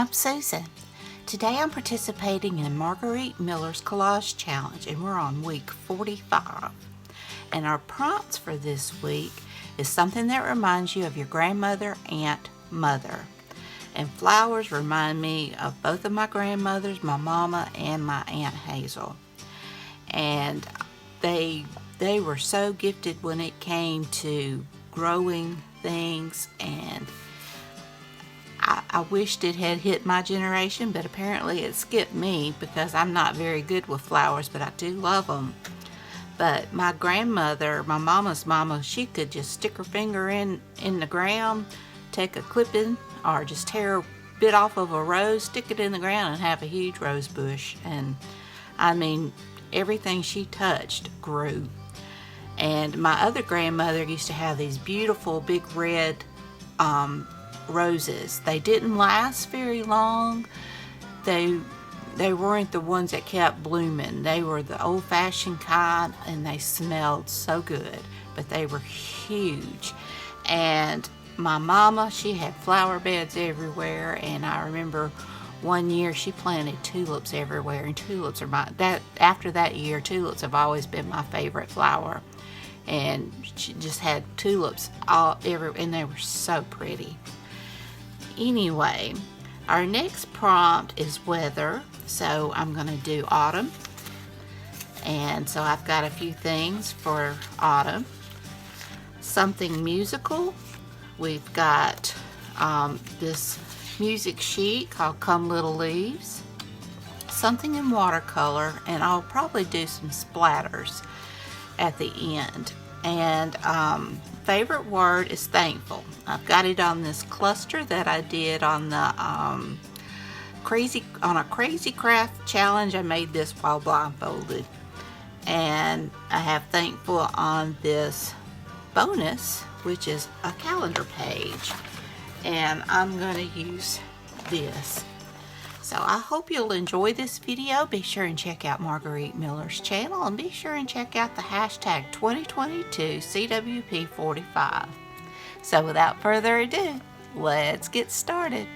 I'm Susan. Today I'm participating in Margarete Miller's Collage Challenge and we're on week 45. And our prompts for this week is something that reminds you of your grandmother, aunt, mother. And flowers remind me of both of my grandmothers, my mama and my Aunt Hazel. And they were so gifted when it came to growing things, and I wished it had hit my generation, but apparently it skipped me because I'm not very good with flowers, but I do love them. But my grandmother, my mama's mama, she could just stick her finger in the ground, take a clipping, or just tear a bit off of a rose, stick it in the ground, and have a huge rose bush. And I mean, everything she touched grew. And my other grandmother used to have these beautiful big red roses. They didn't last very long. They weren't the ones that kept blooming. They were the old-fashioned kind, and they smelled so good, but they were huge. And my mama, she had flower beds everywhere, and I remember one year she planted tulips everywhere, and tulips are after that year, tulips have always been my favorite flower. And she just had tulips and they were so pretty. Anyway, our next prompt is weather, so I'm going to do autumn. And so I've got a few things for autumn. Something musical. We've got this music sheet called Come Little Leaves. Something in watercolor, and I'll probably do some splatters at the end. And favorite word is thankful. I've got it on this cluster that I did on the crazy craft challenge. I made this while blindfolded, and I have thankful on this bonus, which is a calendar page, and I'm going to use this. So I hope you'll enjoy this video. Be sure and check out Margarete Miller's channel, and be sure and check out the hashtag 2022 CWP45. So without further ado, let's get started.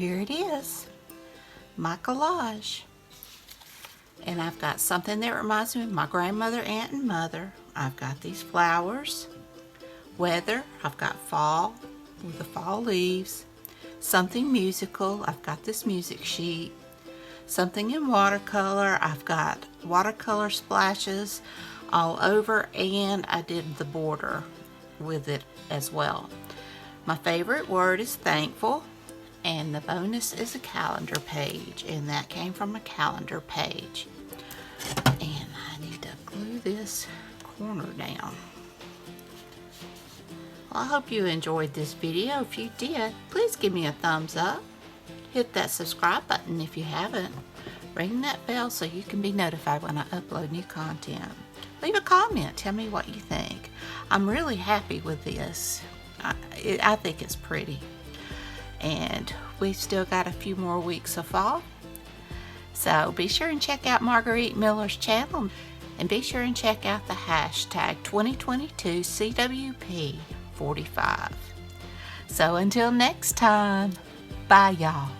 here it is, my collage. And I've got something that reminds me of my grandmother, aunt, and mother. I've got these flowers, weather, I've got fall with the fall leaves, something musical, I've got this music sheet, something in watercolor, I've got watercolor splashes all over, and I did the border with it as well. My favorite word is thankful, and the bonus is a calendar page, and that came from a calendar page. And I need to glue this corner down. Well, I hope you enjoyed this video. If you did, please give me a thumbs up. Hit that subscribe button if you haven't. Ring that bell so you can be notified when I upload new content. Leave a comment. Tell me what you think. I'm really happy with this. I think it's pretty. And we've still got a few more weeks of fall. So be sure and check out Margarete Miller's channel. And be sure and check out the hashtag 2022CWP45. So until next time, bye y'all.